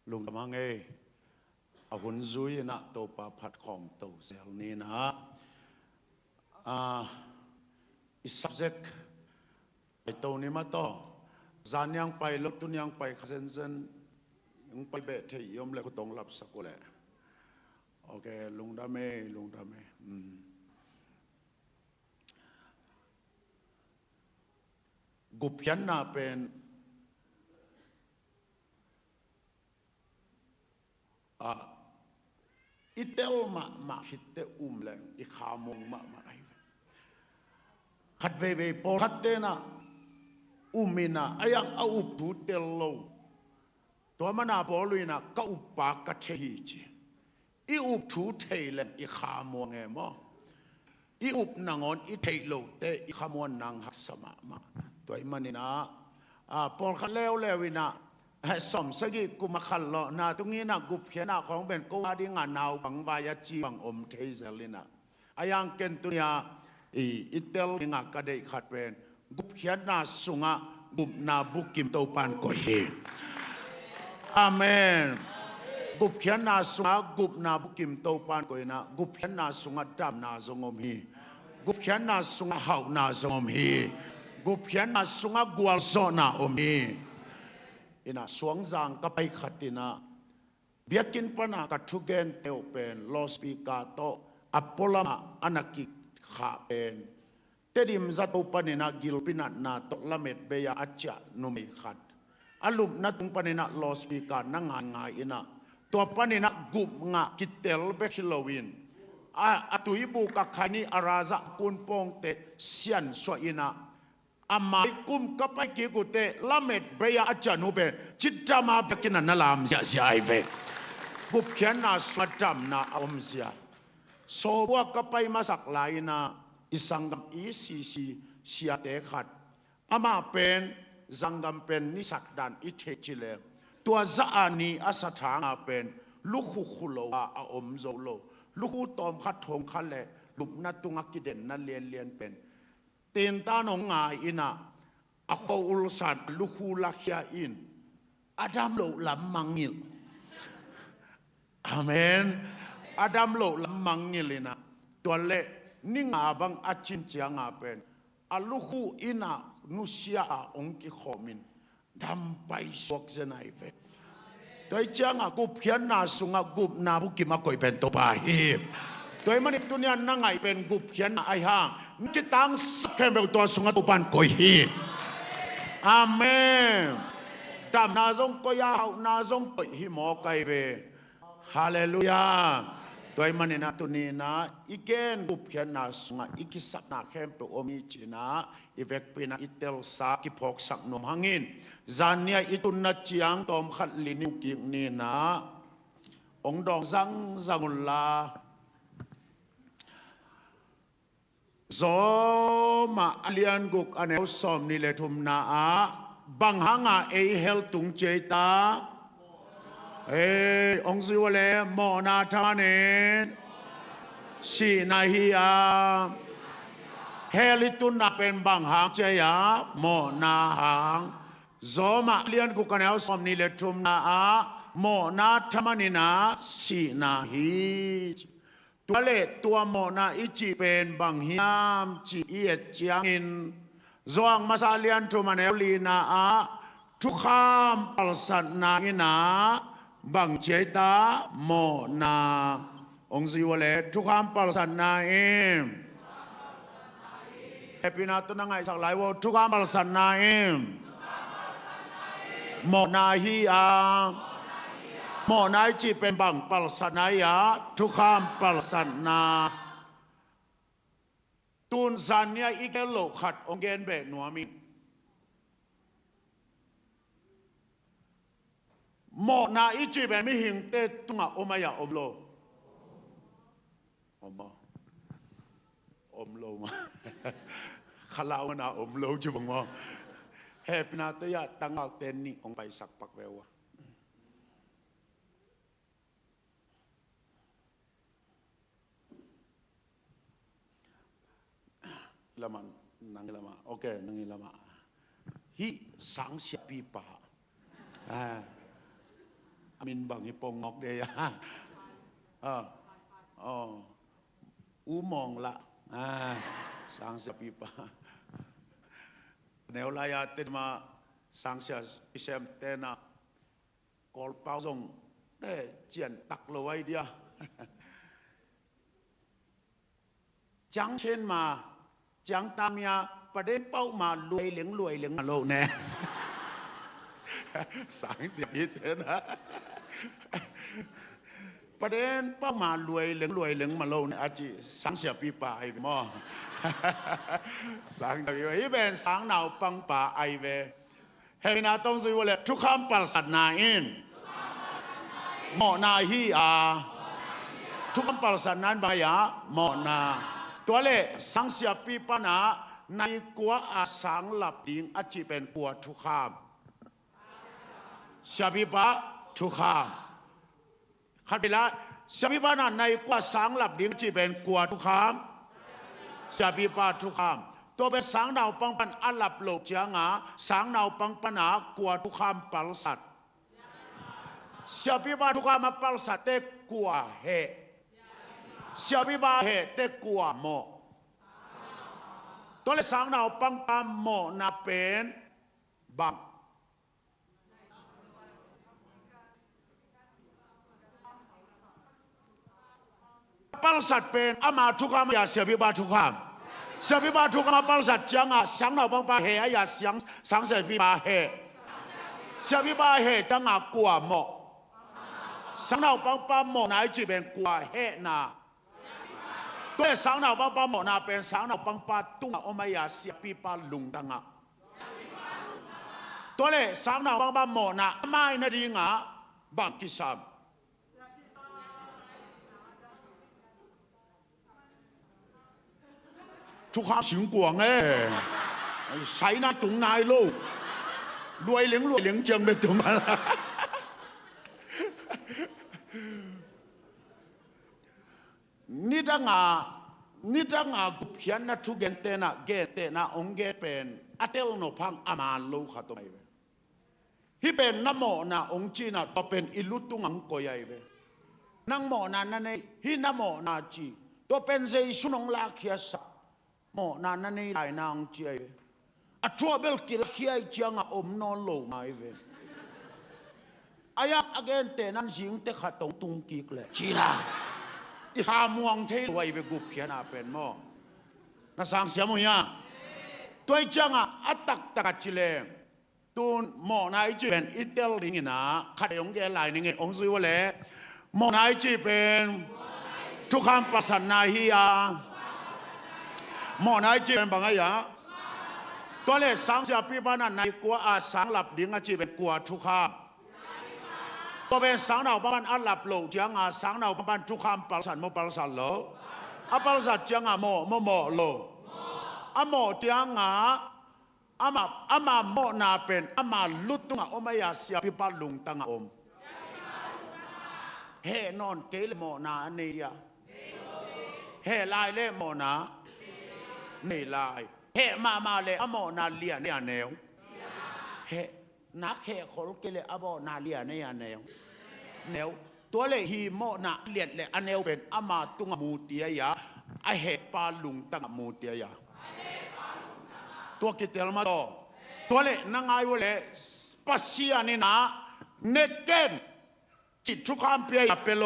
ลุงกำลังเอาหุ่นซุยนะตัวปลาผัดของตัวเซลนี้นะอี subject ไอตัวนี้มาต่อจานยังไปลบตุนยังไปขยันยังไปเบะที่ยมเลยก็ต้องรับสักแหละโอเคลุงดาเมกุบยันน่าเป็นอิเตลมาคิดเตแรงอีขามงมาไอขัดเวปอขัดเตนะมินะไอยังเอาอุบถูเตลโลตัวมันอาบอลุยนะก็อุบปากกะเทฮีจีอีอุบถูเทแรงอีขามงไงมั้งอีอุบนางอนอีเทโลเตอีขามงนางหักสมาตัวมันนี่นะปอขัดแล้ววินะสมสกิกุมาขัลโลนาตรงนี้นะกุบเขียนของเป็นกูว่าดีงานาวบังวายจีบังอมเทเซลินะอายังเกนตุนียอิตเตลงากระเดขัดเป็นกุบเขียนนาสุงะกุบนาบุกิมโตปันก็เฮอาเมนกุบเขียนนาสุงะกุบนาบุกิมโตปันก็เฮนะกุบเขียนนาสุงะดำนาจงอมฮีกุบเขียนนาสุงะเฮานาจงอมฮีกุบเขียนนาสุงะกวลโซนาอมฮีอินะสวงจางก็ไปขัดนะเบียกินปนากัทุเกนเตวเป็นลอสปีกาโตอพอลมาอนักิขาเป็นเตดิมจัตุปนินะกิลปินันาตละเม็ดเบียอัจฉะนุมิขัดอารมณ์นัตุงปนินะลอสปีกานังงานอินะตัวปนินะกุบงะกิเตลเบคิโลวินตุยบุกขันีอาราซะปุนปงเตเซียนสวอินะอามากุมกับไปกี่กุเตละเม็ดเบียอาจารย์นูเป็นจิตจามาเบกินันนั่ลามเสียไอเวกุบเขียนนาสวัสดำนาอมเสียโซบัวกับไปมาสักหลายนาอิสังกัมอีซีเสียเตขัดอามาเป็นสังกัมเป็นนิสักดันอิเทจิเลตัวซาอานีอาสถางเป็นลูกขุโลอาอมโซโลลูกตอมขัดทงขัดเลลุบนัตุงกิเดนนั่นเลียนเป็นเต็นตานงงาอินะอักอุลสันลูกลักยาอินอาดัมโลลำมังงิลอาเมนอาดัมโลลำมังงิลินะตัวเล่นิ่งอาบังอาจินเจียงอาเป็นอาลูกอินะนุเซียองกิขมินดำไปสวกเซนัยเวตัวเจียงอากุบเขียนนาสุงอากุบนาบุกิมาคอยเป็นตัวไปตัวมันตัวนี้นั่งไงเป็นกุบเขียนไอห่างนี่ตั้งสักแค่เป็นตัวสุงตุปันกอยฮีอาเมนดำนาจงก็ยาวนาจงกอยฮีหมอไกเวฮาเลลูยาตัวมันนี่นะตัวนี้นะอีเกนกุบเขียนนาสุงอีกิสักนาแค่เป็นอมิจินะอีเวกปีนะอิเตลสากิพอกสักนมหังินจานเนี่ยอิตุนนัดจียงตอมขัดลินิวกินี่นะองดองจังุลลาโซมาอเลียนกุกอันเอลสอมนิเลทุมนาบังฮังเอเฮลตุงเจตาองซิวเลโมนาทานินสีนาฮิอาเฮลิตุนนาเป็นบังฮังเจียโมนาฮังโซมาอเลียนกุกอันเอลสอมนิเลทุมนาโมนาทามานินาสีนาฮิตัวเล็กตัวโมนาอิจิเป็นบังฮิมจีเอียจียงอินจวงมาซาเลียนทุมันเอลีนาทุกขามปัลสันนาอินาบังเจตาโมนาองค์สิวเลทุกขามปัลสันนาอิมเฮปินาตุนังไงสักหลายว่าทุกขามปัลสันนาอิมโมนาฮิอาโมนายจีเป็นบังปัลสนายะทุกขามปัลสันนาตูนสันเนี่ยอีกโลขัดองเกนเบหนัวมิโมนาอีจีเป็นมิหิงเตตุงะอมายะอมโลอมโลมาขลาวนาอมโลจุบังมอเฮปนาตยะตั้งเอาเตนนี่องไปสักปักเววะละมันนังละมาโอเคนังละมาฮิสังเสียปีป่า มินบังฮิปงงอกเดียอูมองละสังเสียปีปะแนวลายเต็มมาสังเสียพิเศษเต็นะกอลเป้าส่งแต่เจียนตักเลยไว้เดียจังเช่นมาจังตามยาประเด็นเป้ามารวยเหลียงมาโลแน่สังเสียพิเศษนะประเด็นเป้ามารวยเหลียงมาโลเนี่ยอาจีสังเสียปีป่าไอ้หม้อสังเสียปีป่าที่เป็นสังหนาวปังป่าไอเวเฮนาต้องซื้อว่าเลยทุกคำปัสสัตนาอินหมอนาฮีอาทุกคำปัสสัตนั้นบายาหมอนาตัวเล่สังเสียปีป่านะในกัวอาสังหลับดิงอาจีเป็นกัวทุกคำเสียปีป่าทุกคำขัดไปละเสียปีป่านะในกัวสังหลับดิงจีเป็นกัวทุกคำเสียปีป่าทุกคำตัวเป็นสังนาวปังปันอัลลับโลกเจียงาสังนาวปังปันหากลัวทุกคำปัลสัตเสียบิบาทุกคำมาปัลสัตเตกลัวเหเสียบิบาเหเตกลัวโมตัวเลยสังนาวปังปันโมนาเป็นบังปัลสัตเป็นอามาทุกคำอย่าเสียบิบาทุกคำเสียบิบาทุกมาปัลสัตจังอ่ะสังนาวปังปังเฮียอย่าสังเสียบิบาเฮเสียบิบาเฮจังอ่ะกลัวโมสังนาวปังปังโมนายจีเป็นกลัวเฮนาตัวสังนาวปังปังโมนาเป็นสังนาวปังปังตุ้งอ่ะโอมาอย่าเสียบิบาลุงดังอ่ะตัวเลยสังนาวปังปังโมนาไม่นาดีงอ่ะบังกิสามทุกข้าสิงกวงใส่หน้าตรงนายลูกรวยเหลียงเจิงไปตรงนั้นนี่ดังกุเพียนนะทุกเกนเตนะองเกเป็นอัตเตลโนพังอามาลูกขัดตัวไปที่เป็นน้ำโมนะองจีนะต่อเป็นอิลุตุงังก็ใหญ่ไปนั่งโมนะนั่นเองที่น้ำโมนะจีตัวเป็นเจสุนงลาเคียสโมนานั่นนี่ไอ้นางเจียอัชัวเบลกิลขี้ไอเจียงอมนอนโลมาเวอายักอเกนเตนันสิงเตขัดตรงตุงกิกเลยจีราอีหามวงเทไว้เวกุบเขียนอาเป็นโมน่าสังเสียมุยตัวเจียงอัตตักจิเลตุนโมนายจีเป็นอิตาลีนะขัดยงเกลายนี่ไงองค์ซื้อว่าเลยโมนายจีเป็นทุกคำประสานนายฮียหมอนายจีเป็นบางอย่างตัวเลขสังเสียปีบ้านนั้นในกัวอาสังหลับดิ้งจีเป็นกัวทุกข้ามตัวเป็นสังนาวบ้านอัลลับโลเจียงอาสังนาวบ้านทุกข้ามปัลสันโมปัลสันโลอาปัลสันเจียงอาโมโลอาโมเจียงอามาโมนาเป็นอามาลุตุงอาโอมายาเสียปีบ้านลุงตังอาอมเฮนอนเกลโมนาเนียเฮลายเลโมนานี่ลายเฮมาเลยอโมนาเลียเนี่ยแนวเฮนักเฮคนกิเลอโมนาเลียเนี่ยแนวตัวเลยฮีโมนาเลียนเลยอันแนวเป็นอามาตุงมูเตียยาไอเฮปาลุงตังมูเตียยาตัวกิเตลมาตัวเลยนางไอวเลยปัสเซียนี่นะเนเกนจิตทุกคำเปียเปโล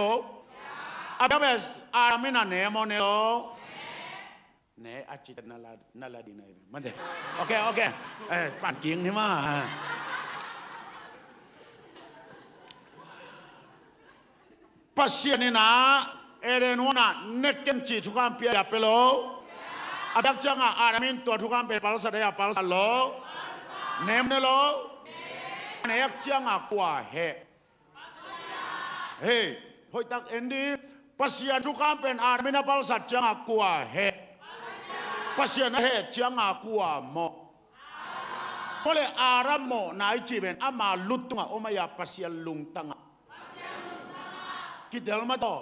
อาเบสอามินาเนโมเนโลเนี่ยอาจิตนาลาดีนายมันเด็โอเคปั่นเกียงนี่มาปัสเซียนี่นะเอเรนวนะเนกเกนจิทุกคำเปียเปโลอาดักจังอารามินตัวทุกคำเปียปัลสัตยาปัลสัลโลเนมเนโลเนกจังกว่าเฮ้พอยตักเอ็นดีปัสเซียทุกคำเป็นอารามินปัลสัตจังกว่าเปัสเซียนเฮจังอากัวโมก็เลยอารัมโมนายจีเป็นอามาลุตุงโอมายาปัสเซียนลุงตังคิดเดลมาต่อ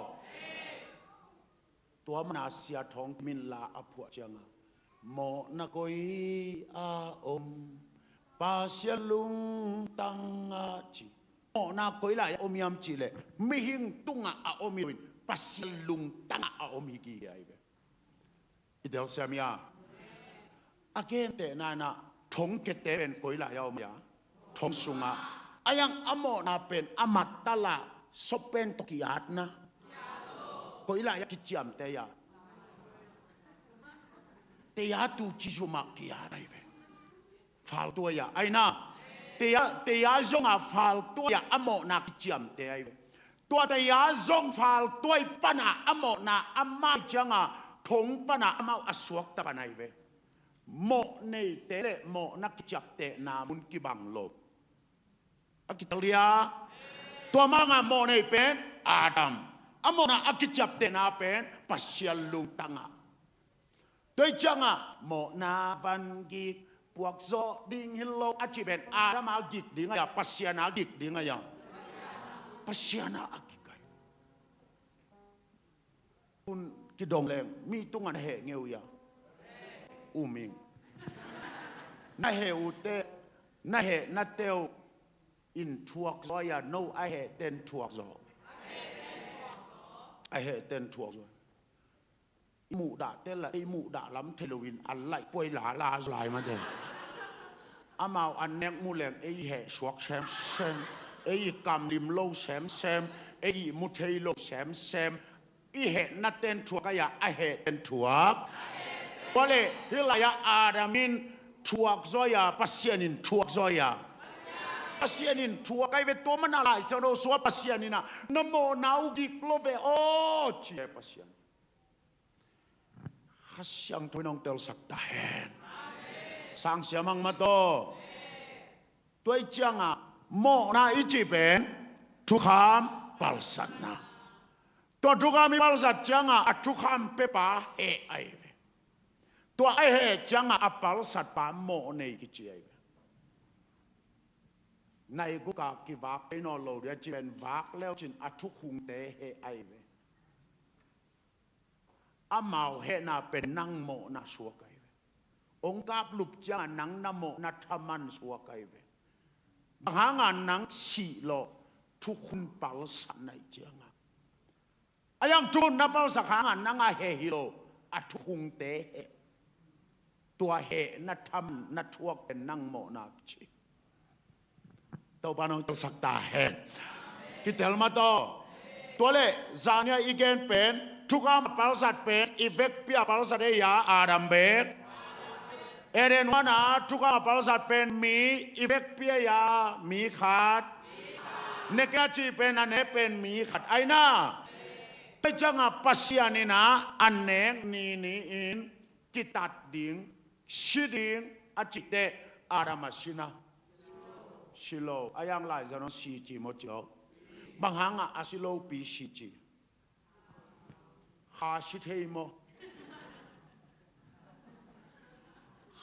ตัวมันอาเซียทองมินลาอภัวจังโมนักอยอาอมปัสเซียนลุงตังจีโม mo na koi la omiam chile mi hing tunga a omi pasil lung tanga a omi gi ai ve idel samia again te na na thong ke te ben koi la ya omia thong sunga ayang amo na pen amat tala sopen tokiat na koi la ya kichiam te ya tu chisuma kia ai ve phal tua ya ai na te ya zong a phal tua ya amo na kichiam te ai ve tua te ya zong phal tua pana amo na amma changa thong pana amau asuak ta panai ve mo nei te le mo na kichap te na mun ki bang lo akitalia tua manga mo nei pen Adam amo na akichap te na pen pasial lung tanga tôi chăng mo na van gik buộc zo ding hello achi ben Adam agik ding ya pasiana agik ding ya pasiana agikai un kidong leng mi tungan he ngeu ya uming na he ute na he na teo in thuak zo ya no I he ten thuak zo I he ten thuak zo mụ đã tên là mụ đã lắm Halloween ăn lại quay lá la lại mà thế màu ăn nén mu lẹn hệ suốt xem cầm lim lâu xem mu thấy lâu xem hệ nát tên thuộc cái ya hệ tên thuộc có lẽ thế là ya Adamin thuộc rồi ya pasienin thuộc rồi ya pasienin thuộc cái về tôi mà lại sao đâu số pasienin à nằm mồ nào ghi lô về ô chỉ pasien Hasyang tôi nong tel saktahen sang siamang mato tôi chăng mo na ichi ben tukham palsana to tukham palsat chăng tukham pepa he ai to ai he chăng palsat pa mo nei kichi ai nay gu ka ki vak pe no lo dia chi ben vak leo chin atukhung te he ai amau he na pen nang mo na suwa kai ve ong kap lup cha nang na mo na thaman suwa kai ve hanga nang si lo thu khun pal san nai changa ayang tu na pal sa hanga nang a he hi lo a thu khung te he tua he na tham na thuak pen nang mo na chi tau banong tel sakta he kitel ma to le zania igen pen Tukam palsat pen evek pia palsat ya Adam bek eren wana tukam palsat pen mi evek pia ya mi khat nekachi pen ane pen mi khat aina pe changa pasianina aneng ni in kitat ding shiding achite Adam asina silo ayang lai jano si chi mo cho banghanga asilo pi si chi ha shi thei mo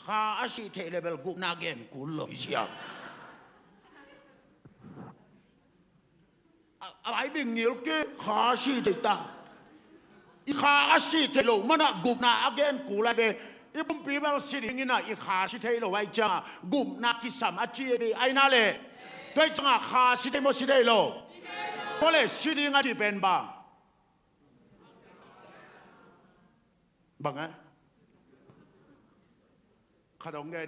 ha shi thei level gu na gen ku lo sia ai bình nhiều cái ha shi thei ta i ha shi thei lo mana gu na again ku la be i bum pi mal si ding ina i ha shi thei lo wai cha gu na ki sam a chi be ai na le toi cha ha shi thei mo si thei lo ko le si ding a chi ben ba bằng á khá đồng nghe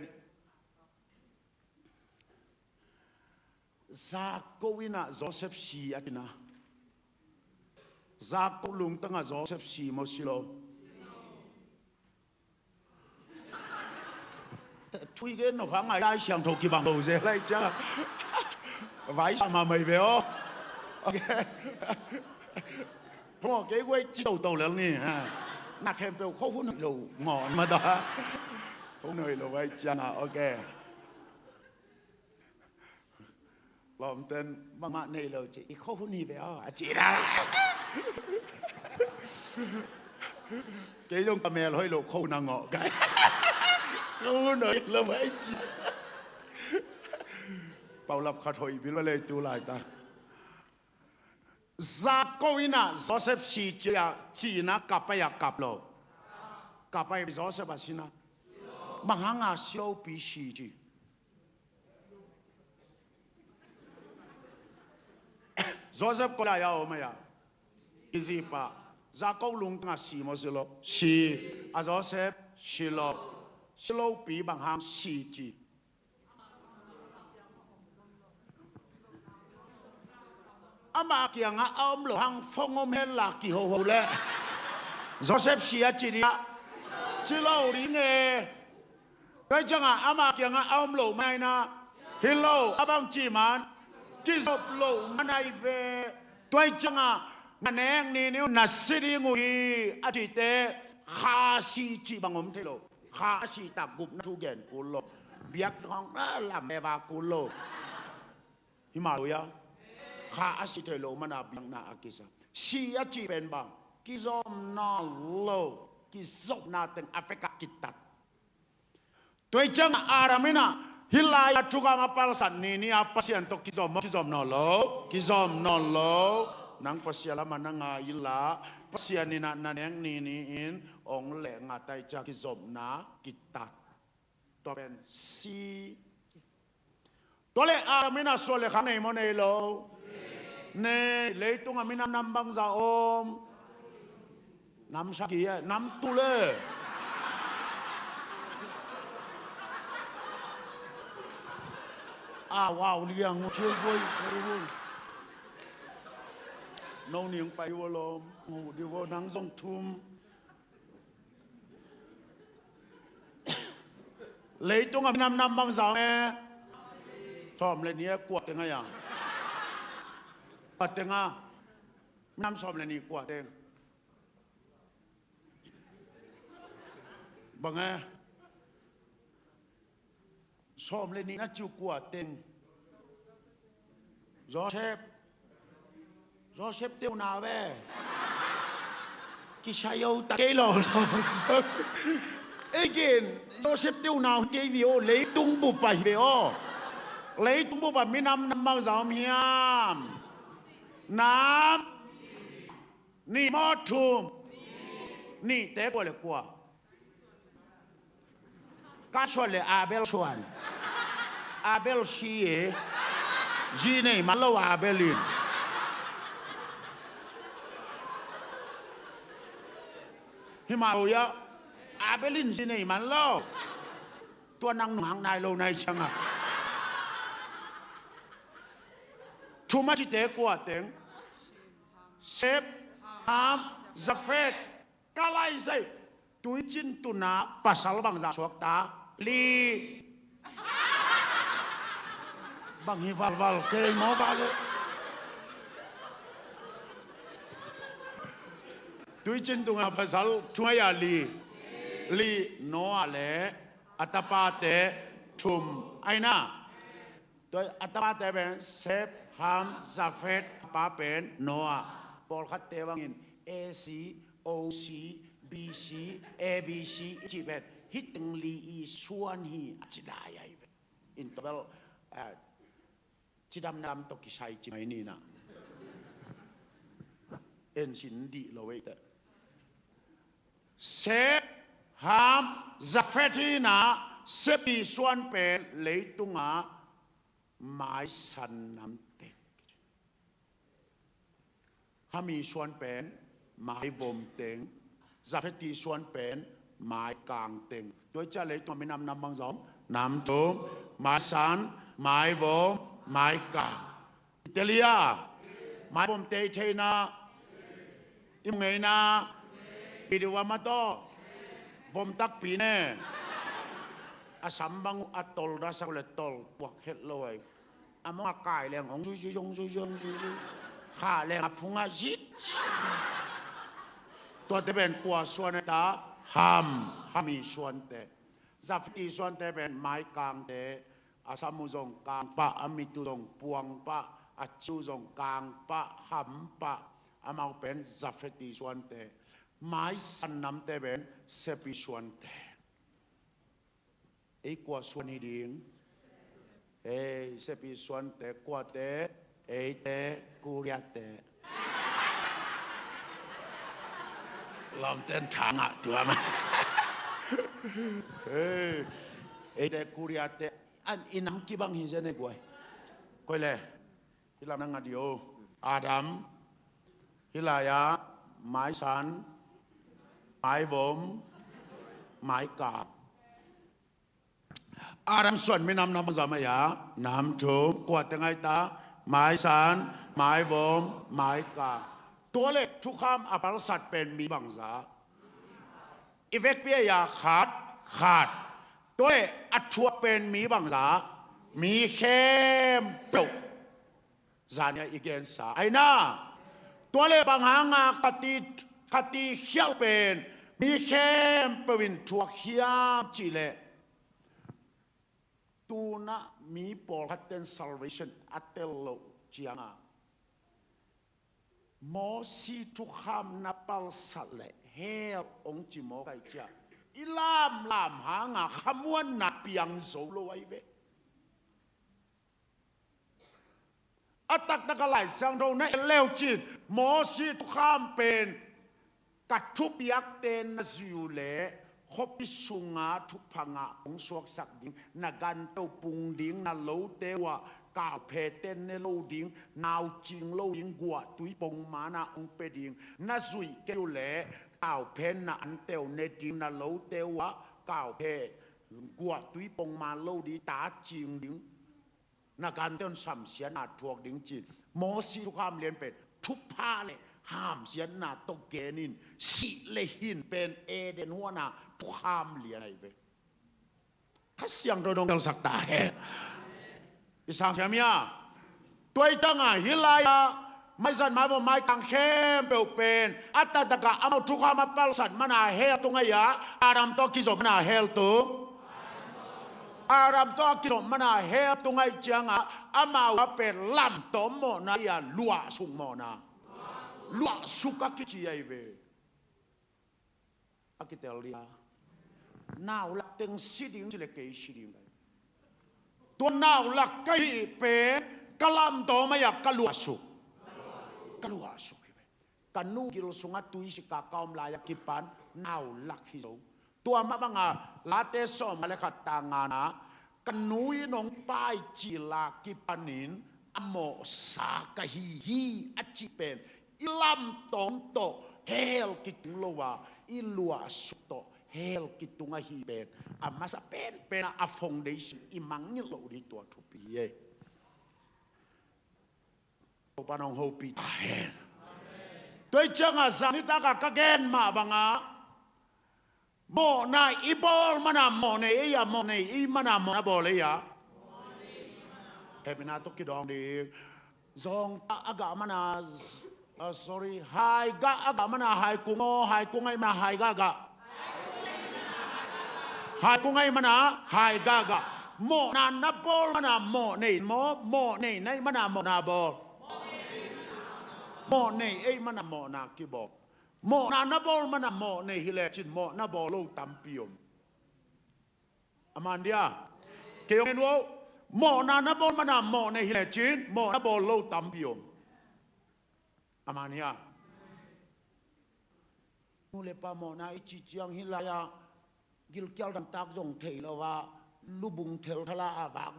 za cô ina Joseph si atina za cô lung tanga Joseph si mo silo thui cái nó phang ngày ai sang thâu kỳ bằng đầu dễ lại cha vái sao mà mày về ô ok phong cái quay chỉ đầu lần này ha nạc hem bèo khó hôn lù ngọn mà đó không nơi lù ấy chăng ok làm tên mà mạng này lù chị khó hôn gì vậy chị đã cái giống tà mẹ lôi lù khâu nàng ngọ cái không nơi lù ấy chị bảo lập khát hồi biết là tu lại ta za koina Joseph si chi na kapaya kaplo kapay Joseph asina mahanga sio pi si chi Joseph có lại ao mà ya gì pa ra câu lung ngà xì mà xì lô xì à Joseph xì lô bị bằng hàng xì chỉ ama kia ngà ông lô hàng phong ông hết là kỳ hồ hồ lệ Joseph xì à chỉ đi xì lô đi nghe cái chẳng à ama kia ngà ông lô mai na hello abang chỉ man kỳ dọc lô mà này về tôi chẳng à ngàn em ni nếu nát sĩ ngồi à chỉ té khá sĩ chỉ bằng ôm thế lộ khá sĩ ta gục nó thu ghen cú lộ biết không đó làm mẹ bà cú lộ hi mà rồi ya khá sĩ thế lộ mà na bằng na akisa sĩ à chỉ bên bằng kí dom na lộ kí dom na tên Africa kita tôi chẳng aramina hilai chuka mapal san ni apa sian to kí dom na lộ nang pasiala mananga ila pasiani na naneng ni in ong le nga tai cha ki zob na kitat to ben si to le amina so le khane mo nei lo ne le tung amina nam bang za om nam sa ki nam tu le wow liang chơi vui nấu niềng bay vô lom ngủ đi vô nắng rong thum lấy tung ngầm năm băng giáo nghe thòm lên nia quạt tiếng ai à quạt tiếng à năm xòm lên nia quạt tiếng bằng nghe xòm lên nia chịu quạt tiếng Joseph tiêu nào về kisah yêu ta cái lò again Joseph tiêu nào cái gì ô lấy tung bụp phải về ô lấy tung bụp phải mấy năm bao giờ miam nam ni mò thùm ni té qua là qua cá chuột là Abel xí gì này mà lâu Abelin Himalaya Abelin gì này mà lâu tôi năng hàng này lâu nay chăng à chú mà chỉ té qua tiếng Sếp Ham Japheth cả lại dây túi chín tu na pasal bằng giả suộc ta li bằng hi val kê ngó ba đấy túi chín tu na pasal chúa ya li no ale atapate thum ai na tôi atapate ben Sếp Ham Japheth pa ben Noah Paul khát tế bằng in A C O C B C A B C chỉ về hít từng li i xuân hi chỉ đại ai về in tobel chỉ đam nam tộc sai chỉ mấy nè en xin đi lâu vậy Sếp Ham Japheth na Sếp bị xuân về lấy tung á mãi sanh nam tệ Hami xuân bén mãi vôm tiếng Japheth xuân bén mãi càng tiếng tôi trả lấy tôi mới năm bằng giống năm tôm mãi san mãi vôm mãi càng Italia mãi vôm tê chê na im ngày na video mà to vôm tắc pí nè asam bang atol ra sao lại tol quạt hết rồi among cài lên ông chui khá lên phung zitตัวเตเป็นกัวส่วนตาhami ส่วนเตJaphethส่วนเตเป็นไม้กางเตอาสามุจงกางปะอามิตุจงปวงปะอาชิวจงกางปะหำปะอามาเป็น Japhethส่วนเตไม้สันน้ำเตเป็นเซปิส่วนเตไอ้กัวส่วนนี้ดิ่งเซปิส่วนเตกัวเตเตกุริยเตลองเต้นทางอ่ะตัวมันเตกุริยเตอันอินน้ำกี่บังหินเจเนกวยเลยที่เรานั่งกันเดียว อาดัมฮิลายะไม้สันไม้บมไม้กาบอาดัมส่วนไม่นำสามยานำถูกกวาดยังไงตาไม้สันไม้บมไม้กาบตัวเล็กทุกคำอภัลสัตเป็นมีบังซาอีเวกเปียยาขาดตัวเล็กอัดชัวเป็นมีบังซามีเข้มเปล่าจานยาอีกเกนสาไอ้น่าตัวเล็กบางหางาคติเขี้ยวเป็นมีเข้มเปวินทัวเขี้ยมจีเลตูน่ะมีปอลคัตเตน salvation อัตเตลโลจียงามอสีทุกคำนับปัลสัตเลเฮลองจิโมไกจ้าอิลามหางาขมวนนับเปียงโซโลไว้เวอัตักตะกะไหลสังโดในเลวจิตมอสีทุกคำเป็นกัดทุบยักเตนนซิวเลขบิสุงาทุกพังาองสวกสักดิ่งนักันเต้าปุงดิ่งนัโลเตวะกาวเพเตนเนโลดิ่งนาวจิงโลดิ่งกัวตุยปงมานาองเปดิ่งนาซุยเกลเลกาวเพนนาอันเตวเนดิ่งนาโลเตวะกาวเพกัวตุยปงมาโลดีตาจิงดิ่งนักันเต้นสัมเสียนาทวกดิ่งจิตโมสีทุกคำเรียนเป็นทุกผ้าเลยห้ามเสียนาตกเกนินสิเลหินเป็นเอเดนหัวนาทุกข้ามเลียนอะไรไปถ้าเสียงโดนองสักตาเฮอิสังเสียมีอะตัวตั้งอ่ะฮิลายะไม่สันมาบอกไม่กังเข้มเปลวเป็นอัตตะกะเอาทุกข้ามมาเปลสันมันอาเฮลตรงไงยะอารัมตัวกิจมันอาเฮลตุอารัมตัวกิจมันอาเฮลตรงไงจังอ่ะอามาว่าเป็นลำตัวโมนายาลัวสุงโมนาลัวสุกกิจิยายเวอากิเตลลีนาวลักเต็งสิดิ่งสิเลกยสิดิ่งตัวนาวลักไก่เป็นกะลำโตมาอยากกะลัวสุกันนูกิโลสุงัดตุยสิกาเกาลายกิปันนาวลักฮิโซตัวมาบังอาลาเตสอมาเลขัดตางานะกันนูยนองปายจิลากิปันินอโมสากะฮีอจิเป็นอิลำตองโตเฮลกิตุงโลวาอิลัวสุโตเฮลกิตุงะฮีเป็นอามาสเป็นอาฟองเดชันอิมังนิโลดีตัวทุปีเย่ปานองโฮปีอาเฮนตัวจังอาสันิตากะกะเกนมาบังอาโมนาอีบอลมานาโมเนยาโมเนอีมานาโมนาบอเลยาเอเปนาตุกิดองดีซองตาอากามานาsorry ไฮกะอากามานาไฮกุงไงมาไฮกะไฮกุงไงมานาไฮกะโมนานาบอลมานาโมเนในมานาโมนาบอลโมเนเอมานาโมนากิบอกโมนานาบอลมานาโมเนฮิเลจินโมนาบอลโลตัมปิยมอามันเดียเกี่ยวกันว่าโมนานาบอลมานาโมเนฮิเลจินโมนาบอลโลตัมปิยมอามันเดียมูเลปาโมนาอิจิจังฮิลายากิลเกียวดังตากจงเทลว่าลูบุงเทลทลา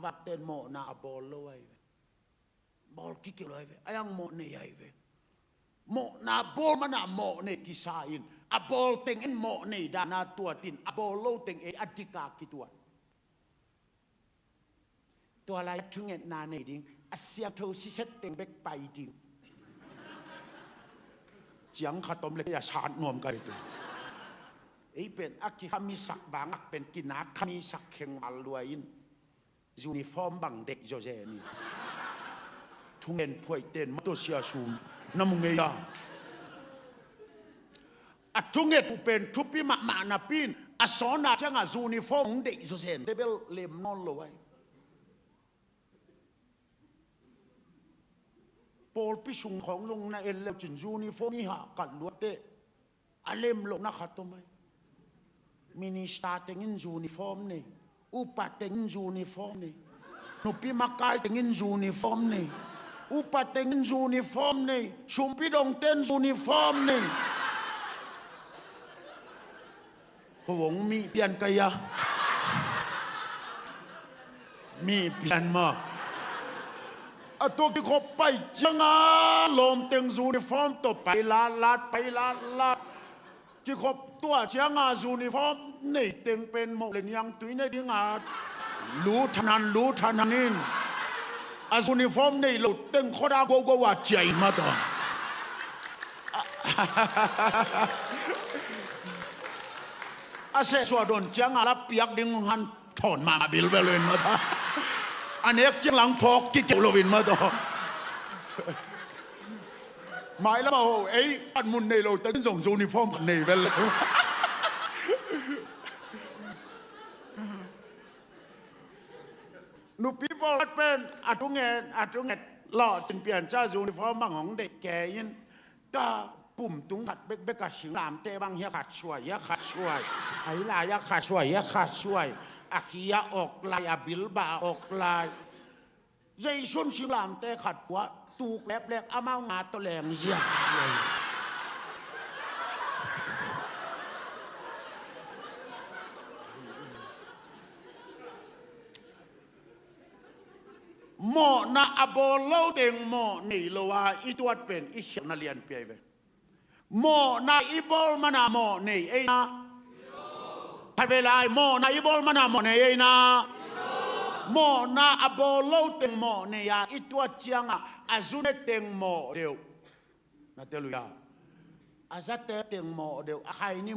วักเต้นโมนาบอลโลไว้บอลกิเกลไว้อายังโมเนยไว้โมนาบอลมันโมเนกิสาอินอะบอลเต็งอินโมเนดานาตัวตินอะบอลโลเต็งเออดิกากิตัวอะไรทุงเงินนาเนดิงอาเซียทูซิเซตเต็งเบกไปดิงจังขัดตมเลยอย่าชาดงอมกันตัวไอ้เป็นอักขิขามีสักบางอักเป็นกินักขามีสักเข่งมาลวยอินยูนิฟอร์มบังเด็กโจเจนี่ทุงเงินพวยเต้นมาตัวเสียสูงน้ำมึงไงยาอัดทุงเงินเป็นทุบปีมานาปินอัศนาจังอายูนิฟอร์มเด็กโจเจนเดเบลเลมนอลลอยปอลพิชุงของลงในเอลเลจินยูนิฟอร์มนี่ฮะกันลวดเตอเลมลงนักขัดตัวไหมมินิสตาเต็งอินยูนิฟอร์มนี่อุปเต็งอินยูนิฟอร์มนี่นุปีมากายเต็งอินยูนิฟอร์มนี่อุปเต็งอินยูนิฟอร์มนี่ชุมพิดงเต็นยูนิฟอร์มนี่หวงมีเปลี่ยนกันยะมีเปลี่ยนมา อะตัวที่เขาไปจังอาลมเต็งยูนิฟอร์มตัวไปลาดไปลาดที่เขาตัวจังอายูนิฟอร์มนี่เต็งเป็นโมเลนยังตุยในดิ้งอารู้ทันนินอายูนิฟอร์มนี่เราเต็งเขาได้โกว่าใจมาตัวอาเสสวดนจังอาลาเปียกดิ้งหันถอนมาบิลเบลนมาตัวอันนี้จังหลังพอกกิเกลวินมาตัวหมายแล้วว่าไอ้อันมุนในเราแต่ส่งยูนิฟอร์มกันในไปแล้วนูปีบอลเป็นอาตุงเงหล่อจนเปลี่ยนเจ้ายูนิฟอร์มบางของเด็กแก่ยินก็ปุ่มตุ้งขัดเบกกับชิงลามเตะบางเฮียขัดช่วยไอ้ลายขัดช่วยอาคียะออกลายอาบิลบาออกลายใจชุ่มชิงลามเตะขัดหัวตูกแลบอาเมางาตัวแรงเสียหมอนาอบอลเล่าเต็งหมอนี่ละว่าอีตัวเป็นอีเขียนนาเรียนเปียไปหมอนาอีบอลมานาหมอนี่ไอ้นาให้เวลาหมอนาอีบอลมานาหมอนี่ไอ้นาหมอนาอบอลเล่าเต็งหมอนี่ยาอีตัวเจียงอ่ะอาจุนเต็งหมอเดียวนาเตลุยาอาซาเต็งหมอเดียวใครนี่